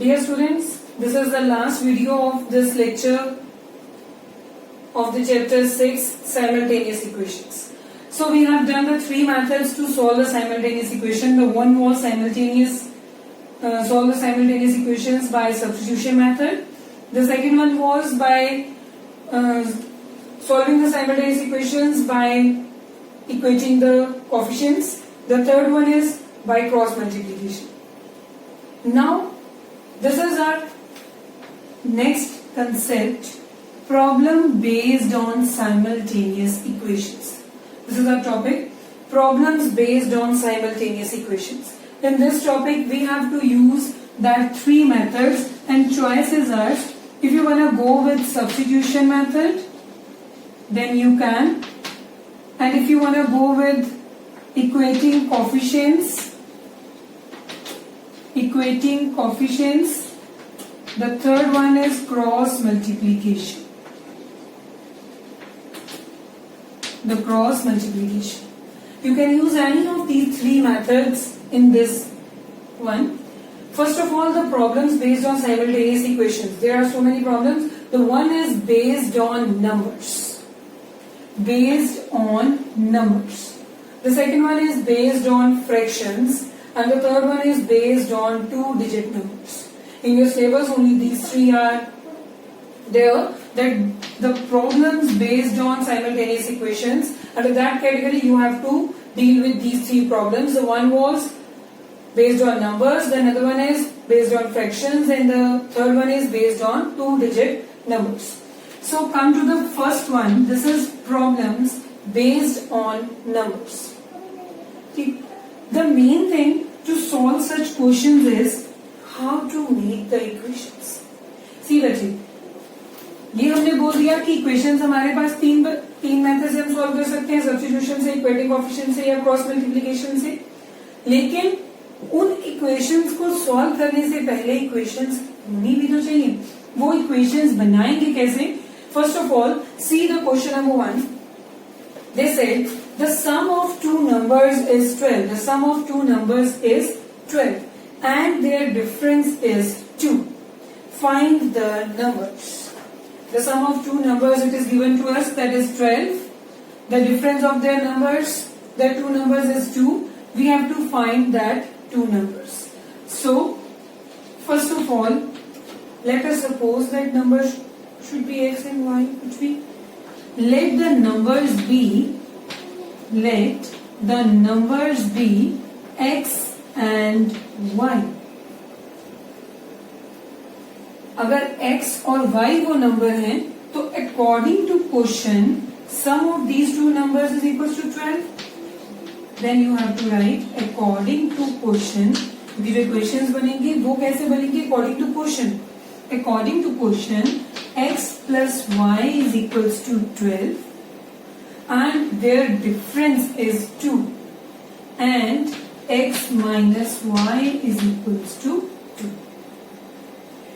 Dear students, this is the last video of this lecture of the chapter 6 simultaneous equations. So we have done the three methods to solve the simultaneous equation. The one was solve the simultaneous equations by substitution method. The second one was by solving the simultaneous equations by equating the coefficients. The third one is by cross multiplication. Now this is our next concept, problem based on simultaneous equations. This is our topic, problems based on simultaneous equations. In this topic we have to use that three methods and choices are, if you want to go with substitution method then you can, and if you want to go with equating coefficients, the third one is cross multiplication. The cross multiplication. You can use any of these three methods in this one. First of all, the problems based on simultaneous equations. There are so many problems. The one is based on numbers. Based on numbers. The second one is based on fractions. And the third one is based on two-digit numbers. In your syllabus, only these three are there. That the problems based on simultaneous equations. Under that category, you have to deal with these three problems. The one was based on numbers. The another one is based on fractions, and the third one is based on two-digit numbers. So come to the first one. This is problems based on numbers. The main thing to solve such questions is how to make the equations. See बच्चे, ये हमने बोल दिया कि equations हमारे पास तीन method से हम सॉल्व कर सकते हैं, सब्स्टिट्यूशन से, इक्वेटिंग कोएफिशिएंट से या क्रॉस मल्टीप्लिकेशन से. लेकिन उन इक्वेशंस को सॉल्व करने से पहले इक्वेशंस होनी भी तो चाहिए. वो इक्वेशंस बनाएंगे कैसे? First of all see the question number 1. They said the sum of two numbers is 12. The sum of two numbers is 12 and their difference is 2. Find the numbers. The sum of two numbers, it is given to us, that is 12. The difference of their numbers, their two numbers is 2. We have to find that two numbers. So first of all, let us suppose that numbers should be x and y. Let the numbers be x and y. अगर x और y वो number हैं तो according to question sum of these two numbers is equals to 12. Then you have to write according to question. जो equations बनेंगे वो कैसे बनेंगे? According to question. According to question, x plus y is equals to 12 and their difference is 2 and x minus y is equals to 2.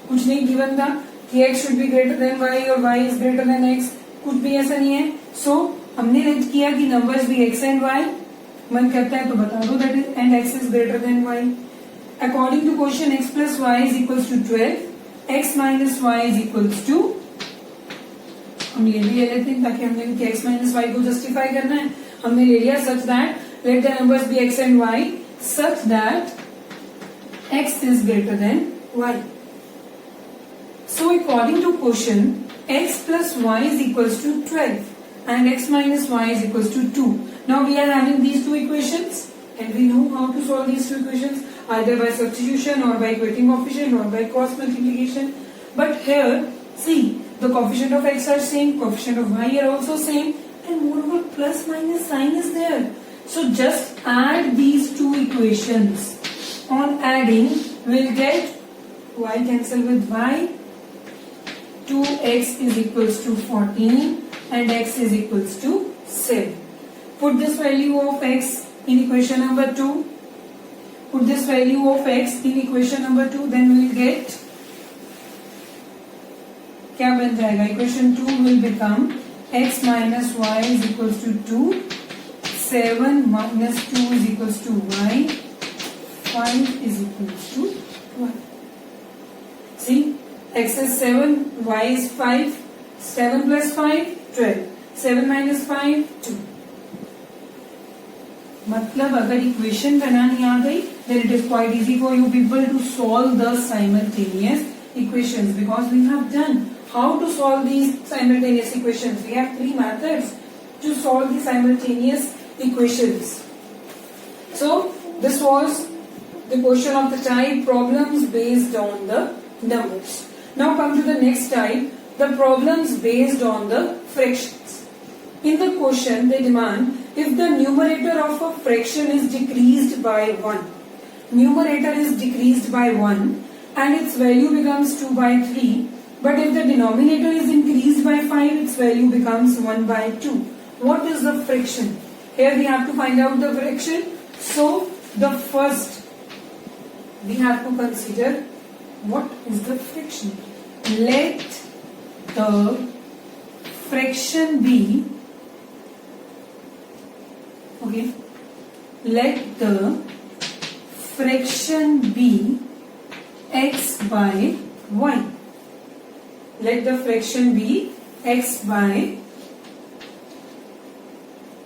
कुछ नहीं given था कि x should be greater than y और y is greater than x. कुछ भी ऐसा नहीं है. So हमने रेट किया कि नंबर्स भी x and y. मन करता है तो बता दो that is and x is greater than y. According to question, x plus y is equals to 12. x minus y is equals to, हम ये भी ले लेते हैं ताकि हमने कि x minus y को जस्टिफाई करना है. हमने ले लिया such that let the numbers be x and y such that x is greater than y. So according to question, x plus y is equals to 12 and x minus y is equals to 2. Now we are having these two equations and we know how to solve these two equations either by substitution or by equating coefficient or by cross multiplication. But here, see, the coefficient of x are same, coefficient of y are also same, and moreover plus minus sign is there. So just add these two equations. On adding, we'll get y cancel with y. 2x is equals to 14 and x is equals to 7. Put this value of x in equation number 2. Put this value of x in equation number 2, then we will get, क्या बन जाएगा? Equation 2 will become x minus y is equals to 2, 7 minus 2 is equals to y, 5 is equals to 1. x is 7, y is 5, 7 plus 5, 12, 7 minus 5, 2. मतलब अगर equation बनानी आ गई then it is quite easy for you people to solve the simultaneous equations because we have done how to solve these simultaneous equations. We have three methods to solve the simultaneous equations. So this was the question of the type problems based on the numbers. Now come to the next type, the problems based on the fractions. In the question they demand if the numerator of a fraction is decreased by 1, numerator is decreased by 1 and its value becomes 2 by 3, but if the denominator is increased by 5, its value becomes 1 by 2. What is the fraction? Here we have to find out the fraction. So the first we have to consider what is the fraction. Let the fraction be, okay, let the fraction be x by y. Let the fraction be x by,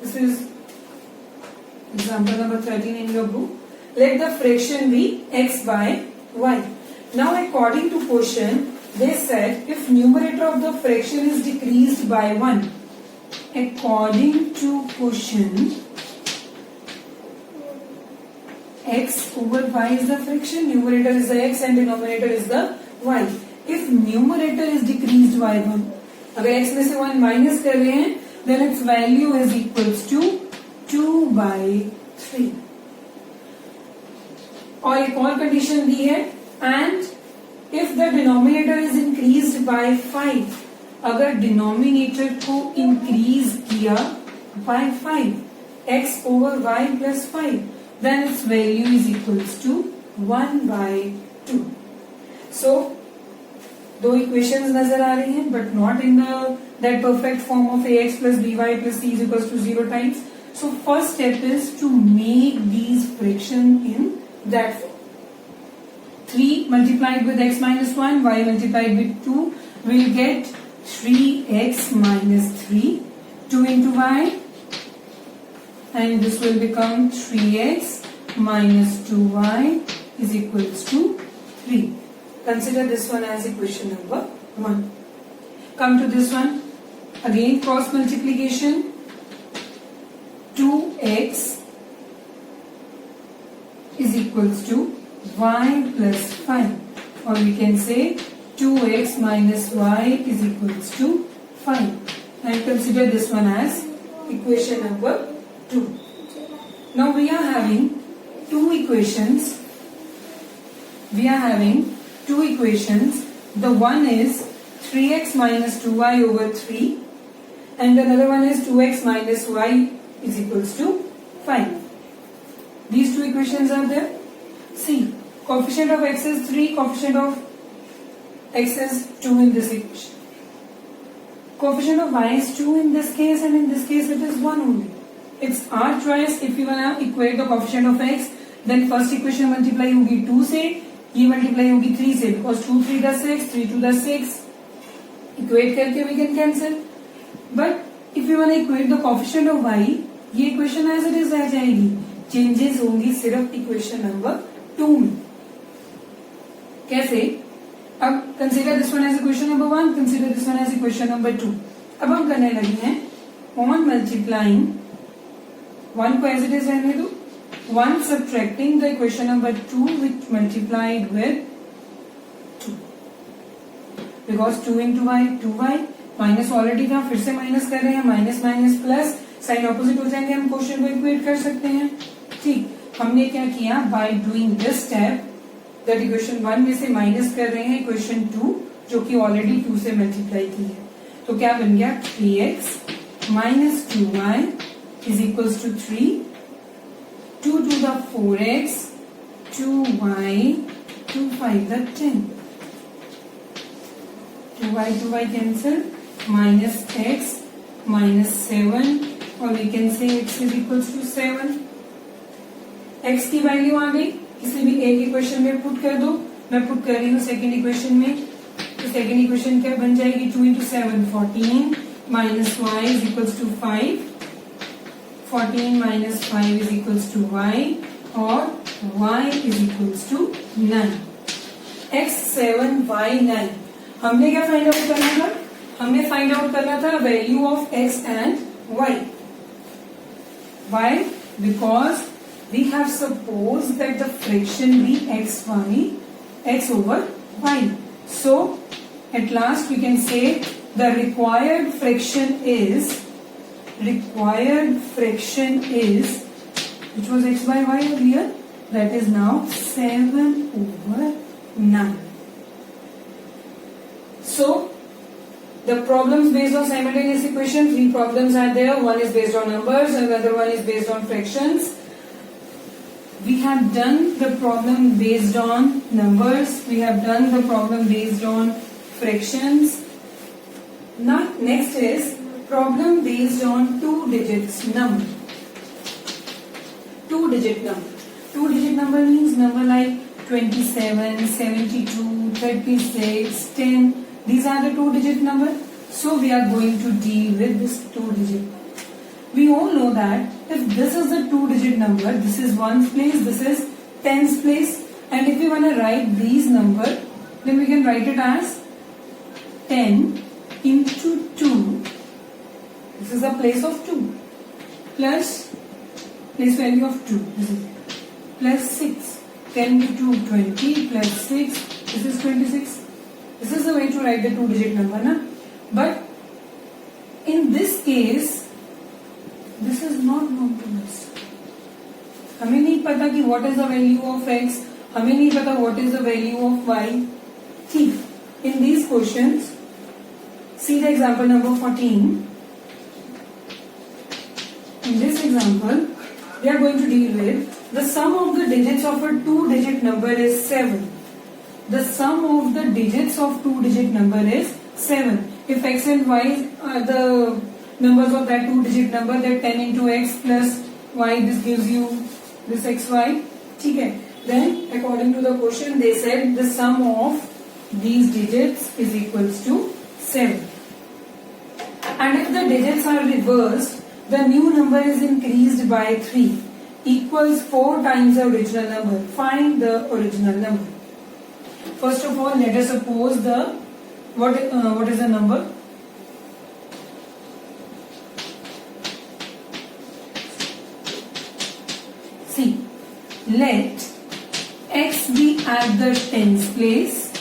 this is example number 13 in your book. Let the fraction be x by y. Now according to question, they said if numerator of the fraction is decreased by 1, according to question, x over y is the fraction, numerator is the x and denominator is the y. If numerator is decreased by 1, अगर x में से 1 minus कर रहे हैं, then its value is equals to 2 by 3. और एक और condition दी है, and if the denominator is increased by 5, अगर डिनोमिनेटर को इंक्रीज किया by 5, x over y plus 5, then its value is equals to 1 by 2. So दो इक्वेशंस नजर आ रही हैं but not in the that perfect form of ax plus by plus c is equals to 0 times. So first step is to make these fraction in that form. 3 multiplied with x minus 1, y multiplied with 2 will get 3x minus 3, 2 into y, and this will become 3x minus 2y is equals to 3. Consider this one as equation number 1. Come to this one. Again cross multiplication. 2x is equals to y plus 5, or we can say 2x minus y is equals to 5, and consider this one as equation number 2. Now we are having two equations. The one is 3x minus 2y over 3 and another one is 2x minus y is equals to 5. These two equations are there. See, coefficient of x is 3, coefficient of x is 2 in this equation. Coefficient of y is 2 in this case, and in this case it is 1 only. It's our choice. If you want to equate the coefficient of x, then first equation multiply होगी 2 से, ये multiply होगी 3 से, because 2 3 does 6, 3 2 does 6. Equate करके we can cancel. But if you want to equate the coefficient of y, ये equation as it is रह जाएगी. Changes होंगी सिर्फ equation number 2 में. कैसे? अब consider this one as equation number 1, consider this one as equation number 2. अब हम करने लगे हैं on multiplying 1 को as it is रहने दो, 1 subtracting the equation number 2 which multiplied with 2, because 2 into y 2y, minus already था, फिर से माइनस कर रहे हैं, minus minus plus, sign opposite हो जाएंगे, हम क्वेश्चन को इक्वेट कर सकते हैं. ठीक, हमने क्या किया, by doing this step that equation 1 में से माइनस कर रहे हैं इक्वेशन 2 जो कि ऑलरेडी 2 से मल्टीप्लाई की है. तो क्या बन गया, 3x minus 2y is equals to 3, 2 to the 4x, 2y, 2 5 the 10, 2y cancel, minus x minus 7, or we can say x is equals to 7. x की वैल्यू आ गई, किसी भी एक इक्वेशन में पुट कर दो, मैं पुट कर रही हूँ सेकेंड इक्वेशन में, तो सेकेंड इक्वेशन क्या बन जाएगी, 2 into 7 14 minus y is equals to 5, 14 minus 5 is equals to y और y is equals to 9. x 7 y 9. हमने क्या फाइंड आउट करना था, हमने फाइंड आउट करना था value of x and y. Why? Because we have supposed that the friction be x over y. So at last we can say the required friction is which was x by y earlier, that is now 7 over 9. So the problems based on simultaneous equation, 3 problems are there. One is based on numbers, another one is based on fractions. We have done the problem based on numbers. We have done the problem based on fractions. Now next is problem based on 2 digits number. 2-digit number. 2-digit number means number like 27, 72, 36, 10. These are the 2-digit number. So we are going to deal with this 2-digit number. We all know that if this is the 2-digit number, this is ones place, this is tens place, and if we want to write these number, then we can write it as 10 into 2. This is the place of 2 plus place value of 2. This is plus 6. 10 into 2 20 plus 6. This is 26. This is the way to write the 2-digit number, na? But in this case, this is not known to us. हमें नहीं पता कि what is the value of x, हमें नहीं पता what is the value of y. ठीक. In these questions, see the example number 14. In this example, we are going to deal with the sum of the digits of a 2-digit number is 7. The sum of the digits of 2-digit number is 7. If x and y are the numbers of that 2-digit number, that 10 into x plus y, this gives you this xy. ठीक है. Then according to the question, they said the sum of these digits is equals to 7. And if the digits are reversed, the new number is increased by 3 equals 4 times the original number. Find the original number. First of all, let us suppose the what is the number? See, let x be at the tens place,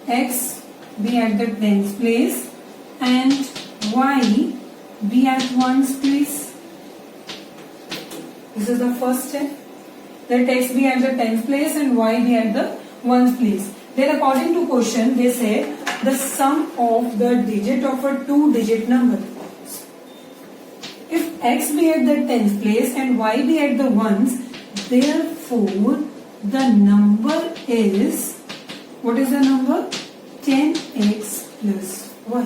x be at the tens place, and y be at ones place. This is the first step. Let x be at the tens place and y be at the ones place. Then according to question, they say the sum of the digit of a 2-digit number. If x be at the tens place and y be at the ones, therefore the number is, what is the number? 10x plus y.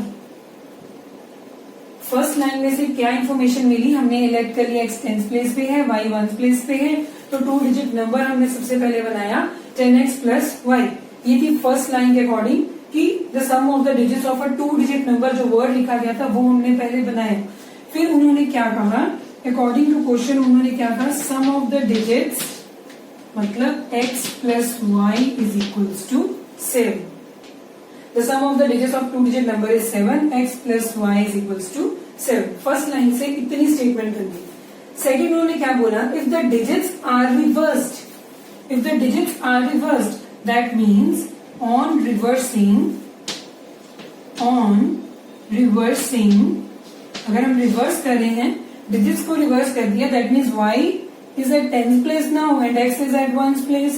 First line में से क्या information मिली, हमने elect कर लिया x tens place पे है, y ones place पे है, तो 2-digit नंबर हमने सबसे पहले बनाया 10x plus y. ये थी फर्स्ट लाइन के अकॉर्डिंग कि the sum of the digits of a 2-digit number, जो वर्ड लिखा गया था वो हमने पहले बनाया. फिर उन्होंने क्या कहा, अकॉर्डिंग टू क्वेश्चन उन्होंने क्या कहा, सम ऑफ द डिजिट्स मतलब x plus y is equals to 7. The sum of the digits of 2-digit number is 7. X plus y is equals to 7. First line से इतनी स्टेटमेंट कर दी. सेकेंड उन्होंने क्या बोला, if the digits are reversed, if the digits are reversed, that means on reversing, अगर हम reverse कर रहे हैं, digits को रिवर्स कर दिया, that means y is at tens place now and x is at ones place.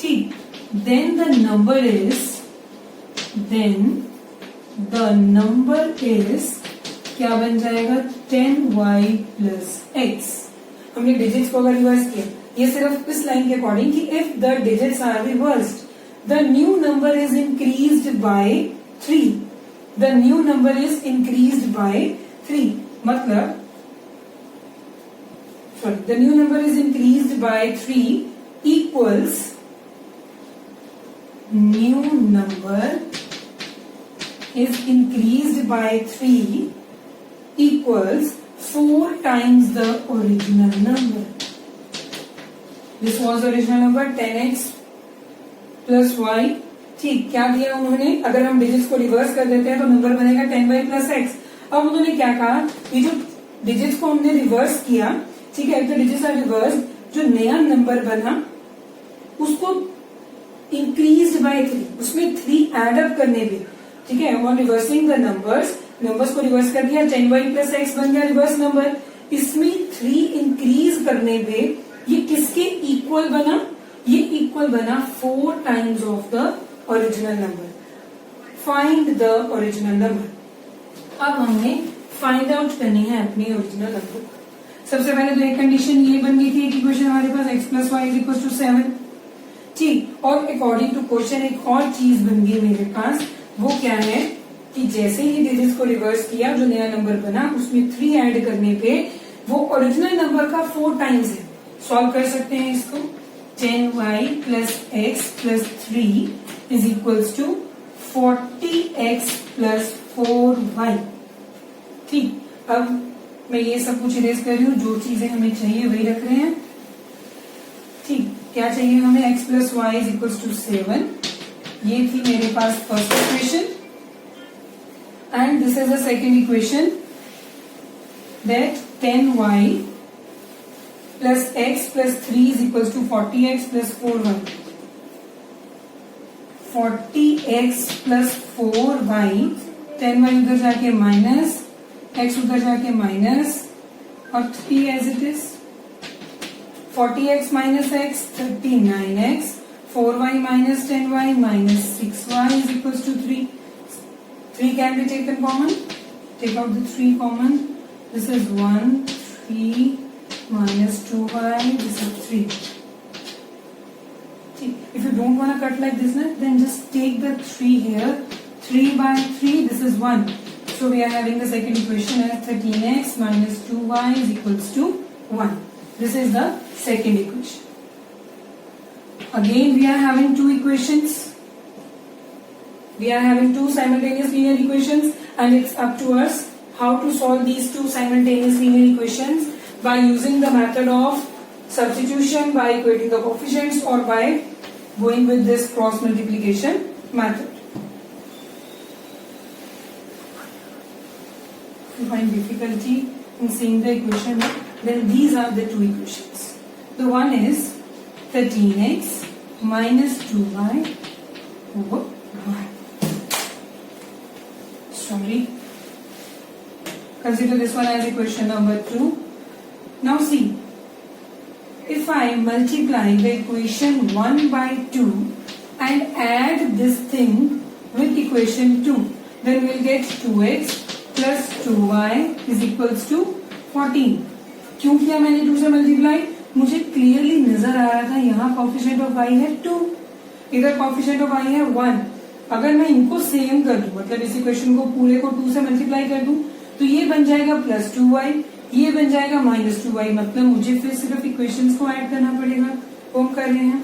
ठीक. Then the number is क्या बन जाएगा, 10y plus x. हमने डिजिट्स को अगर रिवर्स किया, ये सिर्फ इस लाइन के अकॉर्डिंग कि if the digits are reversed, the new number is increased by 3. The new number is increased by 3 मतलब the new number is increased by 3 equals new number is increased by 3 equals 4 times the original number. This was the original number 10x plus y. ठीक, क्या दिया उन्होंने? अगर हम digits को reverse कर देते हैं तो नंबर बनेगा 10y plus x. अब उन्होंने क्या कहा, ये जो डिजिट्स को हमने रिवर्स किया, ठीक है, तो डिजिट्स आर रिवर्स, जो नया नंबर बना उसको इंक्रीज बाय 3, उसमें 3 एड अप करने पे, ठीक है, और रिवर्सिंग द नंबर्स को रिवर्स कर दिया, 10y plus x बन गया रिवर्स नंबर. इसमें 3 इंक्रीज करने पे ये किसके इक्वल बना? ये इक्वल बना 4 times of the original number. Find the original number. अब हमने फाइंड आउट करनी है अपनी ओरिजिनल नंबर. सबसे पहले तो एक कंडीशन ये बन गई थी, एक इक्वेशन हमारे पास x plus y is equals to 7. ठीक, और अकॉर्डिंग टू क्वेश्चन एक और चीज बन गई मेरे पास. वो क्या है कि जैसे ही डिजिट्स को रिवर्स किया, जो नया नंबर बना उसमें 3 ऐड करने पे वो ओरिजिनल नंबर का 4 टाइम्स है. सॉल्व कर सकते हैं इसको. 10y plus x plus 3 is equals to 40x plus 4y. ठीक, अब मैं ये सब कुछ इरेज कर रही हूँ, जो चीजें हमें चाहिए वही रख रहे हैं. ठीक, क्या चाहिए हमें? x plus y is equals to 7. ये थी मेरे पास first equation, and this is the second equation, that 10y plus x plus 3 is equals to 40x plus 4y. 40x plus 4y, 10y उधर जाके माइनस, x उधर जाके minus, और 3 as it is. 40x minus x 39x, 4y minus 10y minus 6y is equals to 3. 3 can be taken common. Take out the 3 common. This is 1, 3 minus 2y. This is 3. If you don't want to cut like this, then just take the 3 here. 3 by 3, this is 1. So we are having the second equation as 13x minus 2y is equals to 1. This is the second equation. Again we are having two equations. We are having two simultaneous linear equations, and it's up to us how to solve these two simultaneous linear equations by using the method of substitution, by equating the coefficients, or by going with this cross multiplication method. If you find difficulty in seeing the equation, then these are the two equations. The one is 13x minus 2y over y. Sorry. Consider this one as equation number 2. Now see, if I multiply the equation 1 by 2 and add this thing with equation 2, then we'll get 2x plus 2y is equals to 14. क्यों किया मैंने 2 से multiply? मुझे clearly नजर आ रहा था यहाँ coefficient of y है 2, इधर कॉफिशिएंट ऑफ y है 1. अगर मैं इनको सेम कर दूं, मतलब इस इक्वेशन को पूरे को 2 से मल्टीप्लाई कर दूं, तो ये बन जाएगा प्लस 2y, ये बन जाएगा माइनस 2y. मतलब मुझे फिर सिर्फ इक्वेशंस को ऐड करना पड़ेगा. वो हम कर रहे हैं.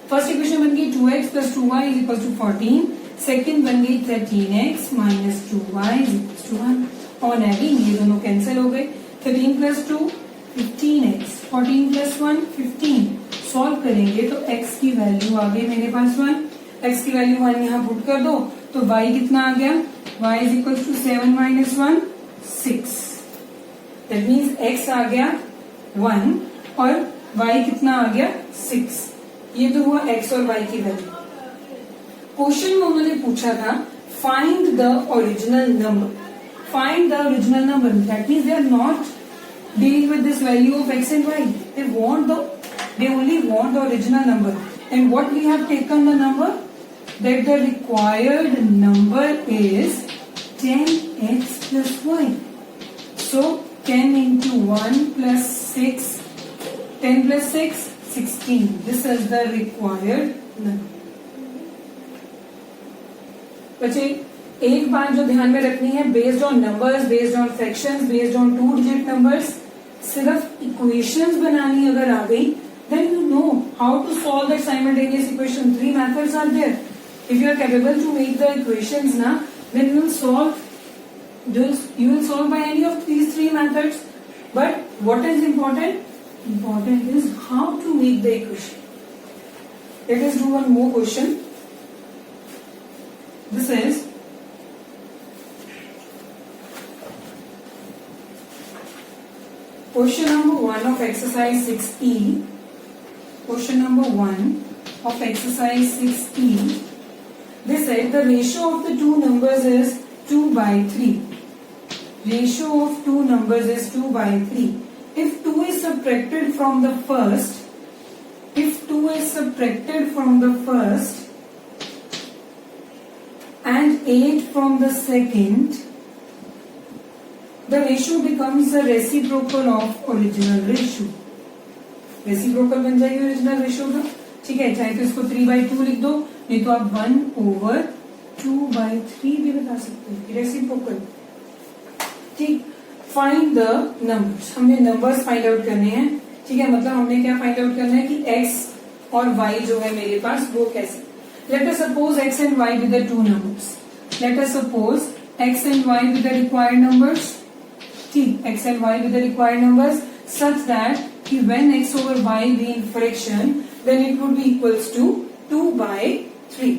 फर्स्ट इक्वेशन बन गई 2x plus 2y is equal to 14. Second बन गई 13x minus 2y is equal to 1. On adding ये दोनों कैंसिल हो गए. 13 प्लस 2 15x, 14 प्लस 1 15. सॉल्व करेंगे तो x की वैल्यू आ गई मेरे पास 1. x की वैल्यू 1 यहाँ पुट कर दो तो y कितना आ गया? y is equal to 7 minus 1 6. That means x आ गया 1 और y कितना आ गया 6. ये तो हुआ x और y की वैल्यू. क्वेश्चन में उन्होंने पूछा था find the original number. Find the original number. That means they are not dealing with this value of x and y. They only want the original number. And what we have taken the number? That the required number is 10x plus y. So 10 into 1 plus 6. 10 plus 6, 16. This is the required number. बच्चे एक बात जो ध्यान में रखनी है, based on numbers, based on fractions, based on 2 digit numbers, सिर्फ equations बनानी अगर आ गई, then you know how to solve that simultaneous equation. Three methods are there. If you are capable to make the equations na, then you will solve by any of these three methods. But what is important? Important is how to make the equation. Let us do one more question. This is question number 1 of exercise 6E. Question number 1 of exercise 6E. They said the ratio of the two numbers is 2/3. Ratio of two numbers is 2/3. If 2 is subtracted from the first, and 8 from the second, the ratio becomes the reciprocal of original ratio. Reciprocal बन जाएगी original ratio का. ठीक है, चाहे तो इसको 3/2 लिख दो, नहीं तो आप 1/2/3 भी बता सकते हो. रेसिप्रोकल. ठीक. Find the numbers. हमने नंबर्स फाइंड आउट करने हैं. ठीक है, मतलब हमने क्या फाइंड आउट करना है कि x और y जो है मेरे पास वो कैसे. Let us suppose x and y with the two numbers. Let us suppose x and y with the required numbers. ठीक, x and y with the required numbers such that when x over y be in fraction, then it would be equals to 2/3.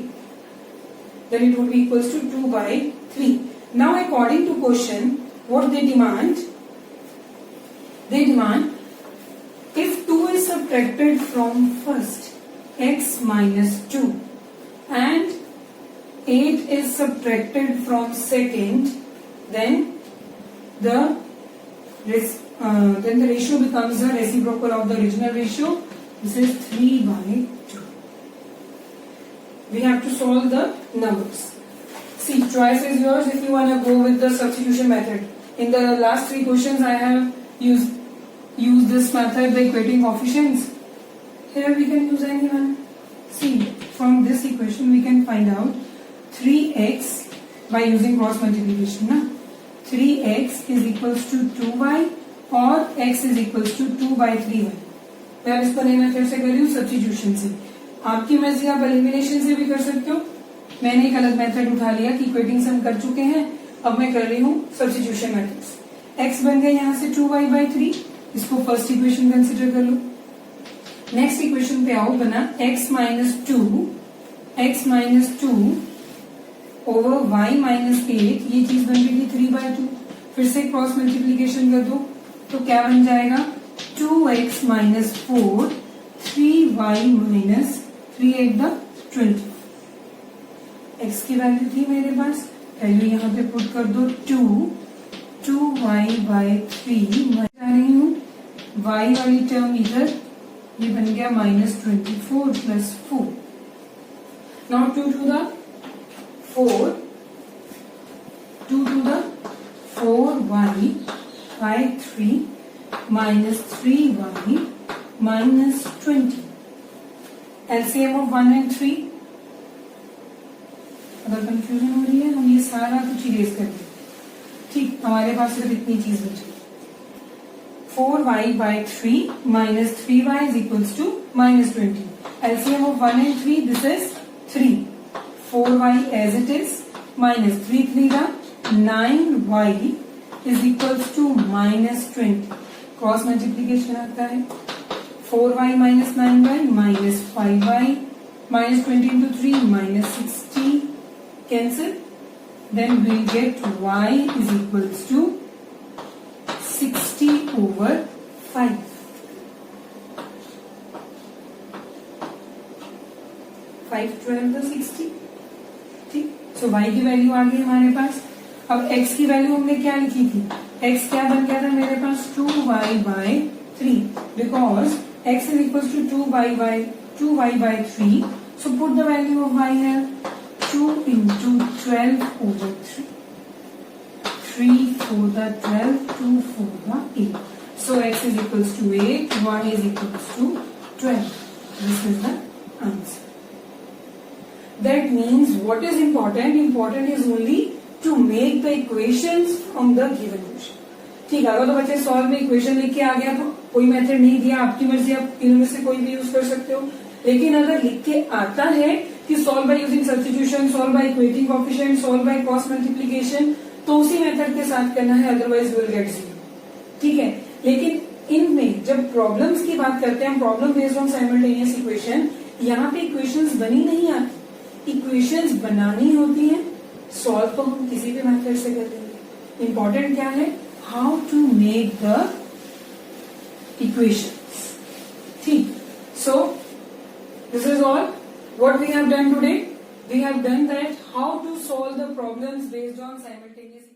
Now according to question, what they demand? They demand if 2 is subtracted from first, x minus 2, and 8 is subtracted from second, then the ratio becomes the reciprocal of the original ratio. This is 3/2. We have to solve the numbers. See, choice is yours if you want to go with the substitution method. In the last three questions I have used this method, the equating coefficients. Here we can use any one. See, from this equation we can find out 3x by using cross multiplication. Na? 3x is equals to 2y और x is equals to 2/3y. मैं अब इसको नई method से कर रही हूँ, substitution से. आपकी मर्जी, आप एलिमिनेशन से भी कर सकते हो. मैंने एक अलग मेथड उठा लिया कि इक्वेटिंग से हम कर चुके हैं. अब मैं कर रही हूँ सब्स्टिट्यूशन मेथड. x बन गया यहाँ से 2y/3. इसको फर्स्ट इक्वेशन कंसिडर कर लो. नेक्स्ट इक्वेशन पे आओ, बना x minus 2 over y minus 8. ये चीज बन गई 3/2. फिर से क्रॉस मल्टीप्लीकेशन कर दो तो क्या बन जाएगा? 2x minus 4, 3y minus 3/8. x की वैल्यू थी मेरे पास, वैल्यू यहाँ पे पुट कर दो. 2y/3 मैं जा रही हूँ y वाली टर्म इधर, ये बन गया -24 + 4. Now 2 to the 4y/3 minus 3y minus 20. LCM of 1 and 3. अगर कंफ्यूजन हो रही है, हम ये सारा कुछ इरेज कर दें. ठीक, हमारे पास सिर्फ इतनी चीज बची. 4y/3 minus 3y is equals to -20. LCM of 1 and 3, this is 3. 4y as it is minus 3 3 9y is equals to -20. Cross multiplication आता है. 4y minus 9y minus 5y minus 20 into 3 minus 60. Cancel. Then we'll get y is equals to 60 over 5. 5 12 60. ठीक, सो y की value आ गई हमारे पास. अब x की value हमने क्या लिखी थी? x क्या बन गया था मेरे पास? 2y/3. Because x is equals to 2y/3. So put the value of y here. 2 into 12 over 3. 3 for the 12, 2 for the 8. So x is equals to 8, y is equals to 12. This is the answer. That means what is important? Important is only to make the equations from the given question. ठीक है, अगर तो बच्चे solve में equation लिख के आ गया तो कोई मेथड नहीं दिया, आपकी मर्जी, आप तीनों में से कोई भी यूज कर सकते हो। लेकिन अगर लिख के आता है कि solve by using substitution, solve by equating coefficient, solve by cross multiplication, तो उसी मेथड के साथ करना है, अदरवाइज विल गेट 0। ठीक है, लेकिन इनमें जब प्रॉब्लम्स की बात करते हैं, problem based on simultaneous equation, यहाँ पे इक्वेशंस बनी नहीं आती, इक्वेशंस बनानी होती है। सॉल्व तो हम किसी भी मेथड से कर देंगे, इंपॉर्टेंट क्या है, how to make the equations. ठीक, so this is all what we have done today. We have done that how to solve the problems based on simultaneous